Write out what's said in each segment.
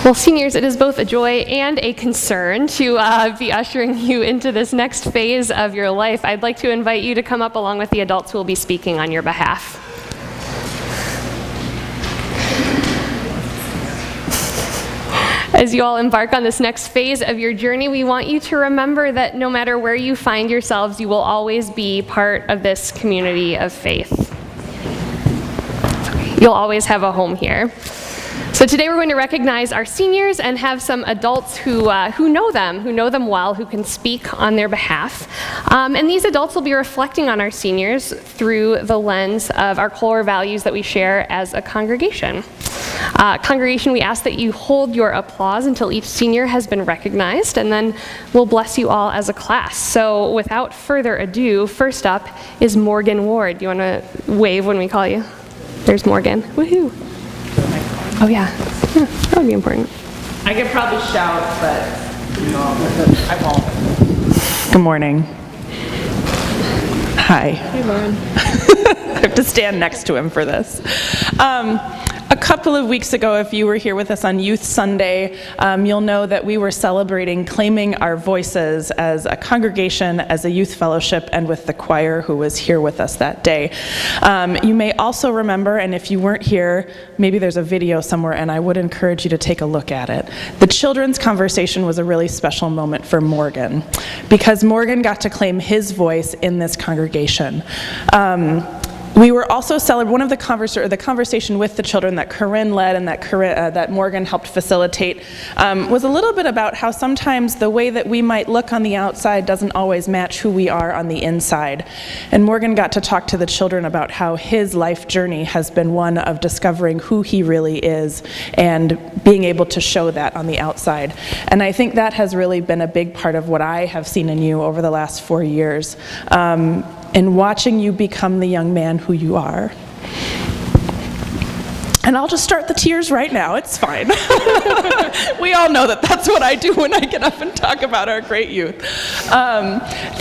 Well, seniors, it is both a joy and a concern to be ushering you into this next phase of your life. I'd like to invite you to come up along with the adults who will be speaking on your behalf. As you all embark on this next phase of your journey, we want you to remember that no matter where you find yourselves, you will always be part of this community of faith. You'll always have a home here. So today we're going to recognize our seniors and have some adults who know them well, who can speak on their behalf. And these adults will be reflecting on our seniors through the lens of our core values that we share as a congregation. Congregation, we ask that you hold your applause until each senior has been recognized, and then we'll bless you all as a class. So without further ado, first up is Morgan Ward. You want to wave when we call you? There's Morgan. Woohoo! Oh yeah, that would be important. I could probably shout, but I won't. Good morning. Hi. Hey, Lauren. I have to stand next to him for this. A couple of weeks ago, if you were here with us on Youth Sunday, you'll know that we were celebrating claiming our voices as a congregation, as a youth fellowship, and with the choir who was here with us that day. You may also remember, and if you weren't here, maybe there's a video somewhere, and I would encourage you to take a look at it. The children's conversation was a really special moment for Morgan, because Morgan got to claim his voice in this congregation. We were also celebrating the conversation with the children that Corinne led and that Morgan helped facilitate was a little bit about how sometimes the way that we might look on the outside doesn't always match who we are on the inside. And Morgan got to talk to the children about how his life journey has been one of discovering who he really is and being able to show that on the outside. And I think that has really been a big part of what I have seen in you over the last 4 years. In watching you become the young man who you are. And I'll just start the tears right now, it's fine. We all know that that's what I do when I get up and talk about our great youth.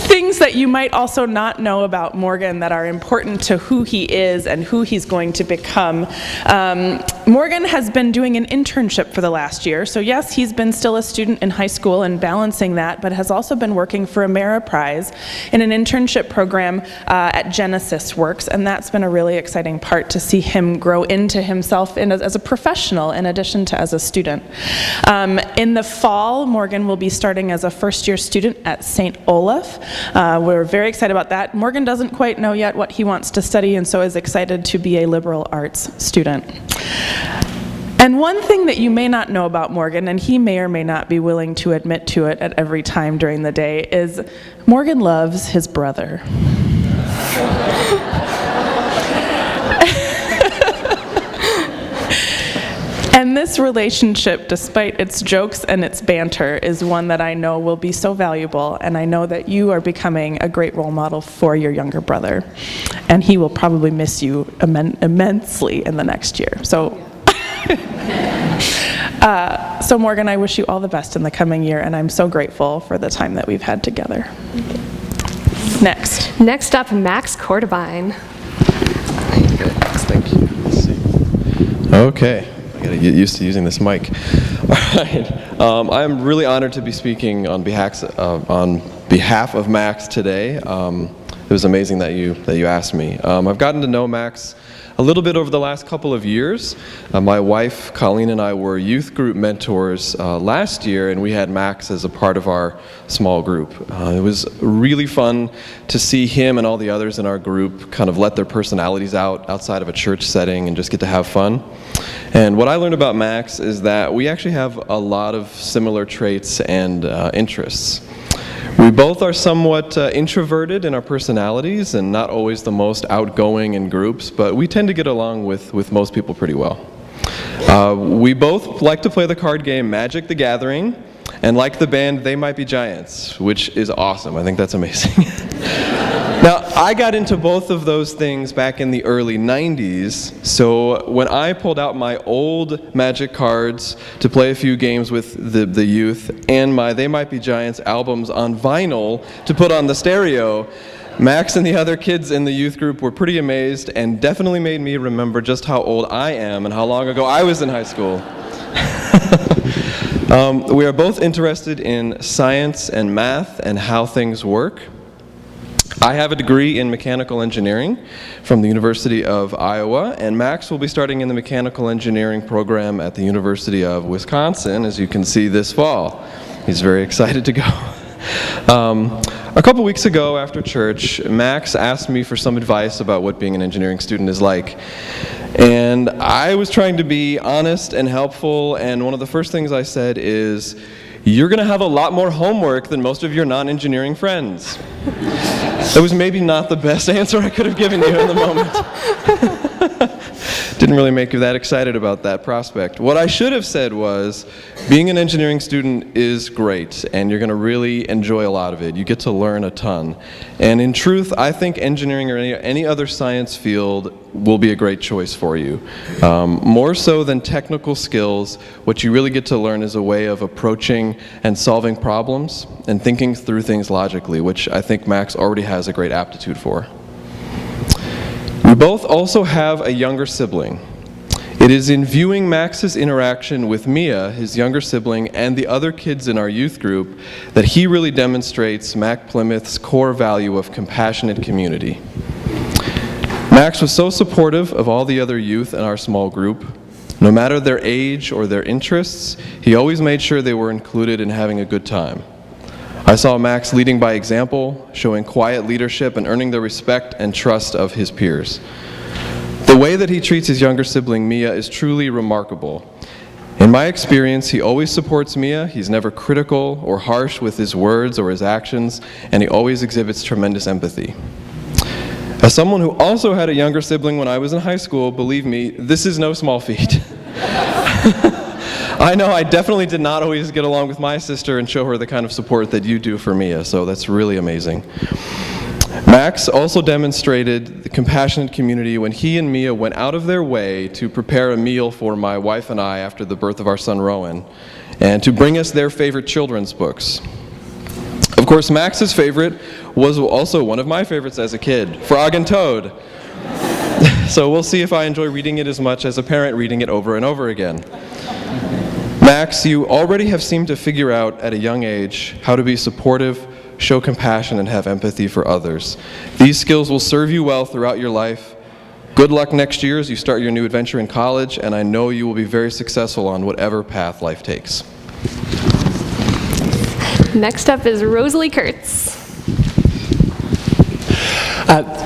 Things that you might also not know about Morgan that are important to who he is and who he's going to become. Morgan has been doing an internship for the last year. So yes, he's been still a student in high school and balancing that, but has also been working for Ameriprise in an internship program at Genesis Works. And that's been a really exciting part to see him grow into himself as a professional in addition to as a student. In the fall, Morgan will be starting as a first-year student at St. Olaf. We're very excited about that. Morgan doesn't quite know yet what he wants to study and so is excited to be a liberal arts student. And one thing that you may not know about Morgan, and he may or may not be willing to admit to it at every time during the day, is Morgan loves his brother. And this relationship, despite its jokes and its banter, is one that I know will be so valuable, and I know that you are becoming a great role model for your younger brother. And he will probably miss you immensely in the next year. So, so Morgan, I wish you all the best in the coming year, and I'm so grateful for the time that we've had together. Next. Next up, Max Cordovine. Thank you. Let's see. Okay. I gotta get used to using this mic. All right. I'm really honored to be speaking on behalf of Max today. It was amazing that you asked me. I've gotten to know Max a little bit over the last couple of years. My wife, Colleen, and I were youth group mentors last year, and we had Max as a part of our small group. It was really fun to see him and all the others in our group kind of let their personalities out outside of a church setting and just get to have fun. And what I learned about Max is that we actually have a lot of similar traits and interests. We both are somewhat introverted in our personalities and not always the most outgoing in groups, but we tend to get along with most people pretty well. We both like to play the card game Magic the Gathering and like the band They Might Be Giants, which is awesome. I think that's amazing. Now, I got into both of those things back in the early 90s, so when I pulled out my old Magic cards to play a few games with the youth and my They Might Be Giants albums on vinyl to put on the stereo, Max and the other kids in the youth group were pretty amazed and definitely made me remember just how old I am and how long ago I was in high school. We are both interested in science and math and how things work. I have a degree in mechanical engineering from the University of Iowa, and Max will be starting in the mechanical engineering program at the University of Wisconsin, as you can see this fall. He's very excited to go. A couple weeks ago after church, Max asked me for some advice about what being an engineering student is like. And I was trying to be honest and helpful, and one of the first things I said is, you're going to have a lot more homework than most of your non-engineering friends. That was maybe not the best answer I could have given you in the moment. Didn't really make you that excited about that prospect. What I should have said was, being an engineering student is great, and you're going to really enjoy a lot of it. You get to learn a ton. And in truth, I think engineering or any other science field will be a great choice for you. More so than technical skills, what you really get to learn is a way of approaching and solving problems and thinking through things logically, which I think Max already has a great aptitude for. We both also have a younger sibling. It is in viewing Max's interaction with Mia, his younger sibling, and the other kids in our youth group that he really demonstrates Mac Plymouth's core value of compassionate community. Max was so supportive of all the other youth in our small group. No matter their age or their interests, he always made sure they were included in having a good time. I saw Max leading by example, showing quiet leadership and earning the respect and trust of his peers. The way that he treats his younger sibling, Mia, is truly remarkable. In my experience, he always supports Mia, he's never critical or harsh with his words or his actions, and he always exhibits tremendous empathy. As someone who also had a younger sibling when I was in high school, believe me, this is no small feat. I know I definitely did not always get along with my sister and show her the kind of support that you do for Mia, so that's really amazing. Max also demonstrated the compassionate community when he and Mia went out of their way to prepare a meal for my wife and I after the birth of our son Rowan, and to bring us their favorite children's books. Of course, Max's favorite was also one of my favorites as a kid, Frog and Toad. So we'll see if I enjoy reading it as much as a parent reading it over and over again. Max, you already have seemed to figure out at a young age how to be supportive, show compassion, and have empathy for others. These skills will serve you well throughout your life. Good luck next year as you start your new adventure in college, and I know you will be very successful on whatever path life takes. Next up is Rosalie Kurtz.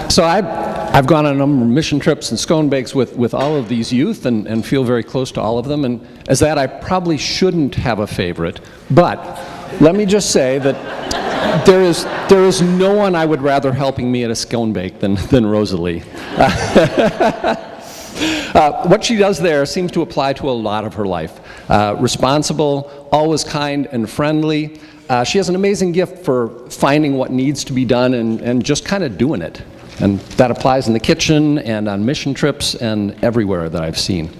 So I've gone on a number of mission trips and scone bakes with all of these youth and feel very close to all of them. And as that, I probably shouldn't have a favorite. But let me just say that there is no one I would rather helping me at a scone bake than Rosalie. What she does there seems to apply to a lot of her life. Responsible, always kind and friendly. She has an amazing gift for finding what needs to be done and just kind of doing it. And that applies in the kitchen and on mission trips and everywhere that I've seen.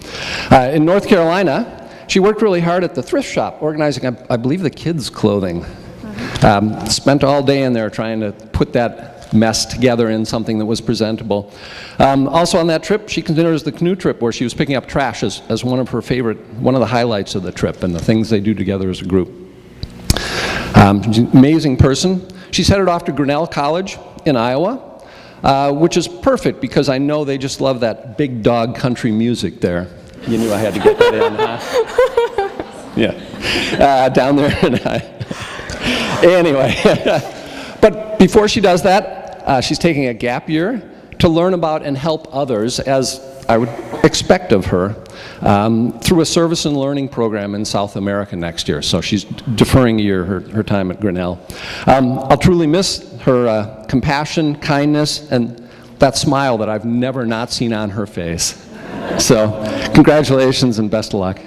In North Carolina, she worked really hard at the thrift shop, organizing, I believe, the kids' clothing. Spent all day in there trying to put that mess together in something that was presentable. Also on that trip, she considers the canoe trip where she was picking up trash as one of the highlights of the trip and the things they do together as a group. She's an amazing person. She's headed off to Grinnell College in Iowa, which is perfect because I know they just love that big dog country music there. You knew I had to get that in, huh? Yeah. Down there. Anyway. But before she does that, she's taking a gap year to learn about and help others, as I would expect of her, through a service and learning program in South America next year. So she's deferring a year her time at Grinnell. I'll truly miss her compassion, kindness, and that smile that I've never not seen on her face. So congratulations and best of luck.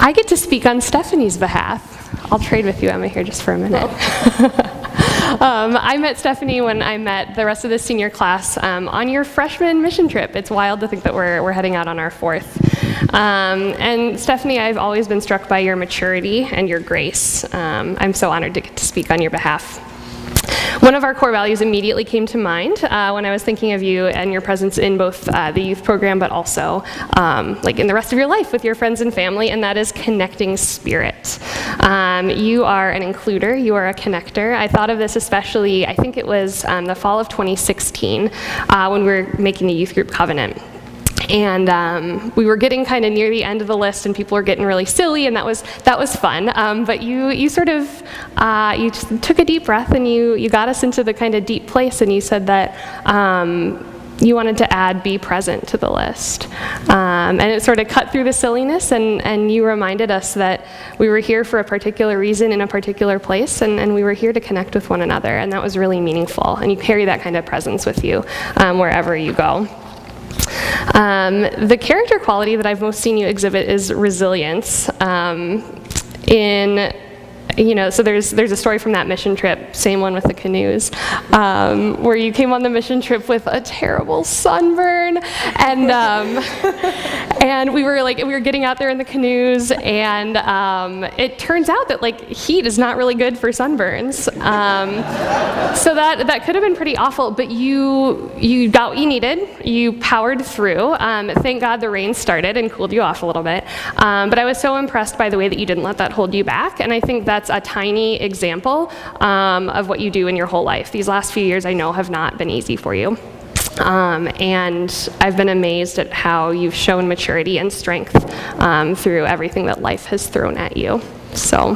I get to speak on Stephanie's behalf. I'll trade with you, Emma, here just for a minute. I met Stephanie when I met the rest of the senior class on your freshman mission trip. It's wild to think that we're heading out on our fourth. And Stephanie, I've always been struck by your maturity and your grace. I'm so honored to get to speak on your behalf. One of our core values immediately came to mind when I was thinking of you and your presence in both the youth program, but also like in the rest of your life with your friends and family, and that is connecting spirit. You are an includer, you are a connector. I thought of this especially, I think it was the fall of 2016 when we were making the youth group covenant. And we were getting kind of near the end of the list, and people were getting really silly, and that was fun. But you sort of you just took a deep breath, and you got us into the kind of deep place, and you said that you wanted to add "be present" to the list, and it sort of cut through the silliness, and you reminded us that we were here for a particular reason in a particular place, and we were here to connect with one another, and that was really meaningful. And you carry that kind of presence with you wherever you go. The character quality that I've most seen you exhibit is resilience. So there's a story from that mission trip, same one with the canoes, where you came on the mission trip with a terrible sunburn, and we were getting out there in the canoes, and it turns out that like heat is not really good for sunburns, so that could have been pretty awful. But you got what you needed, you powered through. Thank God the rain started and cooled you off a little bit. But I was so impressed by the way that you didn't let that hold you back, and I think that's a tiny example of what you do in your whole life. These last few years I know have not been easy for you. And I've been amazed at how you've shown maturity and strength through everything that life has thrown at you. So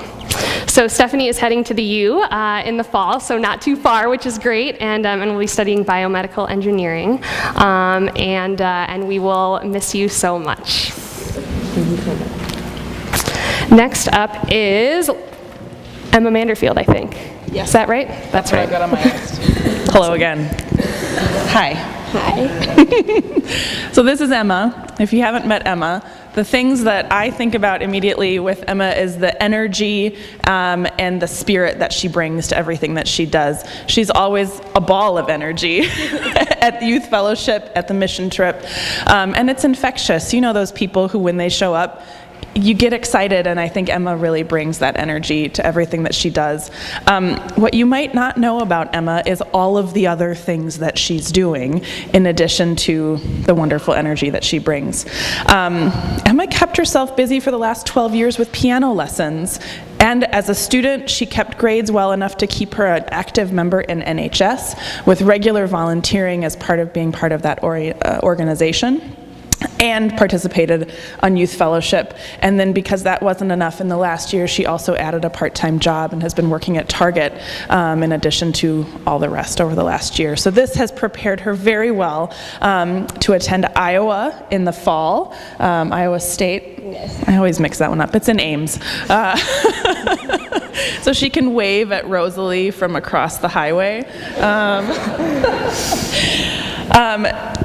Stephanie is heading to the U in the fall, so not too far, which is great, and we'll be studying biomedical engineering, and we will miss you so much. Next up is Emma Manderfield, I think. Yes. Is that right? That's right. I got on my list. Hello again. Hi. Hi. So this is Emma. If you haven't met Emma, the things that I think about immediately with Emma is the energy and the spirit that she brings to everything that she does. She's always a ball of energy at the youth fellowship, at the mission trip, and it's infectious. You know those people who, when they show up, you get excited, and I think Emma really brings that energy to everything that she does. What you might not know about Emma is all of the other things that she's doing in addition to the wonderful energy that she brings. Emma kept herself busy for the last 12 years with piano lessons, and as a student, she kept grades well enough to keep her an active member in NHS with regular volunteering as part of being part of that organization, and participated on youth fellowship. And then because that wasn't enough, in the last year she also added a part-time job and has been working at Target in addition to all the rest over the last year. So this has prepared her very well to attend Iowa in the fall, Iowa State. Yes. I always mix that one up. It's in Ames. So she can wave at Rosalie from across the highway.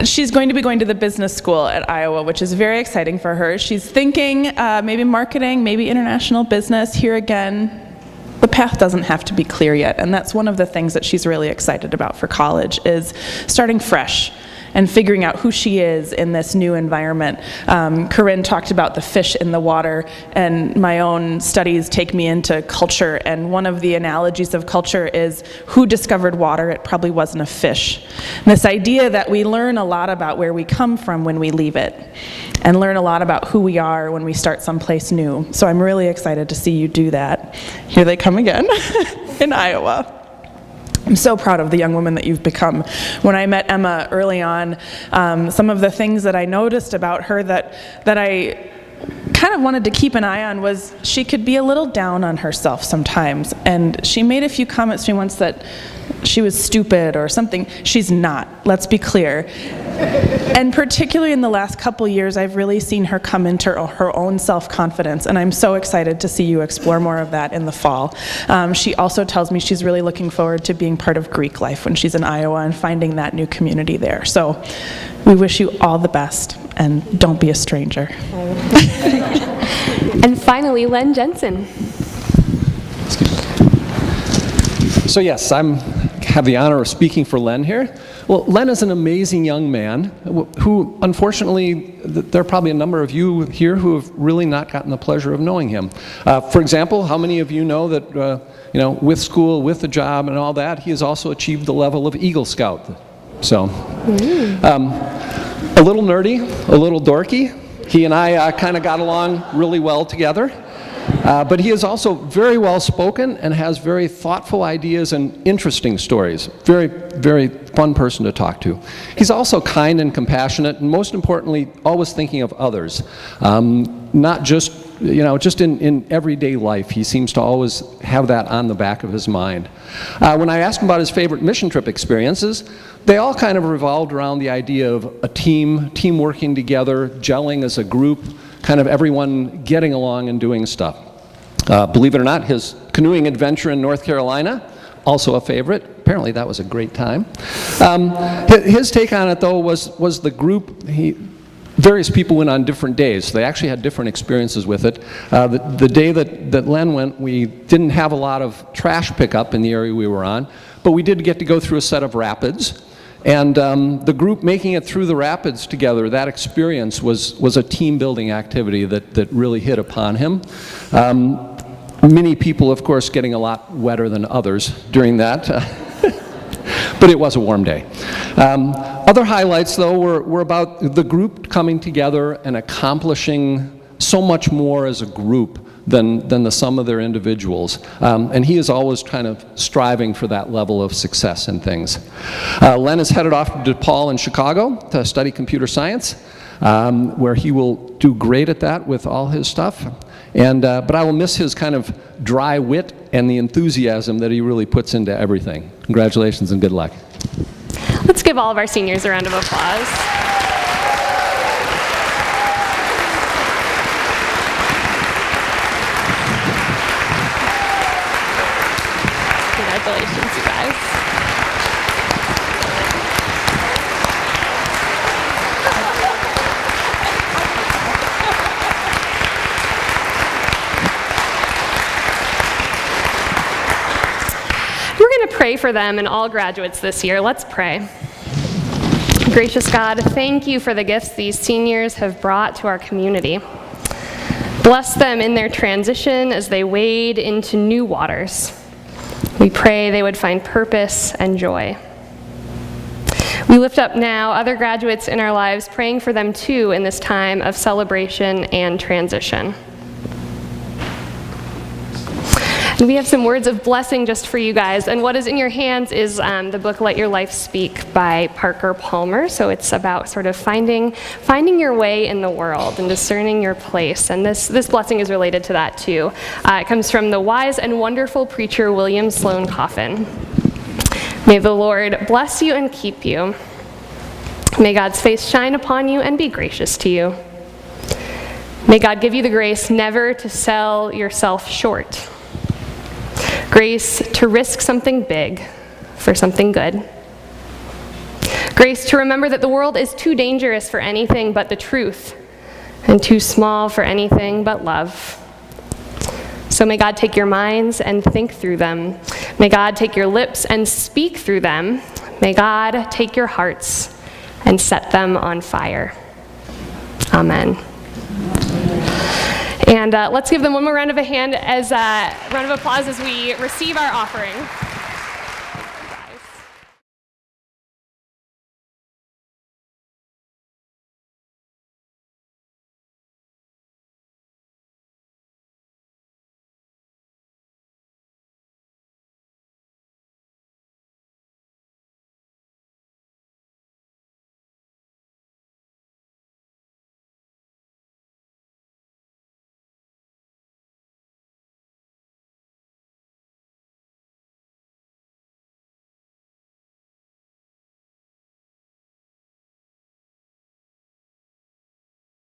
She's going to be going to the business school at Iowa, which is very exciting for her. She's thinking maybe marketing, maybe international business. Here again, the path doesn't have to be clear yet, and that's one of the things that she's really excited about for college, is starting fresh and figuring out who she is in this new environment. Corinne talked about the fish in the water, and my own studies take me into culture, and one of the analogies of culture is who discovered water? It probably wasn't a fish. And this idea that we learn a lot about where we come from when we leave it, and learn a lot about who we are when we start someplace new. So I'm really excited to see you do that. Here they come again in Iowa. I'm so proud of the young woman that you've become. When I met Emma early on, some of the things that I noticed about her that I kind of wanted to keep an eye on was she could be a little down on herself sometimes. And she made a few comments to me once that she was stupid or something. She's not, let's be clear. And particularly in the last couple years, I've really seen her come into her own self-confidence, and I'm so excited to see you explore more of that in the fall. She also tells me she's really looking forward to being part of Greek life when she's in Iowa and finding that new community there. So we wish you all the best, and don't be a stranger. And finally, Len Jensen. So yes, I have the honor of speaking for Len here. Well, Len is an amazing young man who, unfortunately, there are probably a number of you here who have really not gotten the pleasure of knowing him. For example, how many of you know that with school, with the job and all that, he has also achieved the level of Eagle Scout. So, a little nerdy, a little dorky. He and I kind of got along really well together. But he is also very well spoken and has very thoughtful ideas and interesting stories. Very, very fun person to talk to. He's also kind and compassionate, and most importantly, always thinking of others. Not just, just in everyday life. He seems to always have that on the back of his mind. When I asked him about his favorite mission trip experiences, they all kind of revolved around the idea of a team working together, gelling as a group, kind of everyone getting along and doing stuff. Believe it or not, his canoeing adventure in North Carolina, also a favorite. Apparently that was a great time. His take on it, though, was the group. Various people went on different days, so they actually had different experiences with it. The day that Len went, we didn't have a lot of trash pickup in the area we were on, but we did get to go through a set of rapids. And the group making it through the rapids together, that experience was a team-building activity that really hit upon him. Many people, of course, getting a lot wetter than others during that, but it was a warm day. Other highlights, though, were about the group coming together and accomplishing so much more as a group than the sum of their individuals. And he is always kind of striving for that level of success in things. Len is headed off to DePaul in Chicago to study computer science, where he will do great at that with all his stuff. But I will miss his kind of dry wit and the enthusiasm that he really puts into everything. Congratulations and good luck. Let's give all of our seniors a round of applause. Congratulations, you guys. We're going to pray for them and all graduates this year. Let's pray. Gracious God, thank you for the gifts these seniors have brought to our community. Bless them in their transition as they wade into new waters. We pray they would find purpose and joy. We lift up now other graduates in our lives, praying for them too in this time of celebration and transition. And we have some words of blessing just for you guys. And what is in your hands is the book Let Your Life Speak by Parker Palmer. So it's about sort of finding your way in the world and discerning your place. And this blessing is related to that too. It comes from the wise and wonderful preacher William Sloane Coffin. May the Lord bless you and keep you. May God's face shine upon you and be gracious to you. May God give you the grace never to sell yourself short. Grace to risk something big for something good. Grace to remember that the world is too dangerous for anything but the truth, and too small for anything but love. So may God take your minds and think through them. May God take your lips and speak through them. May God take your hearts and set them on fire. Amen. And let's give them one more round of applause as we receive our offering.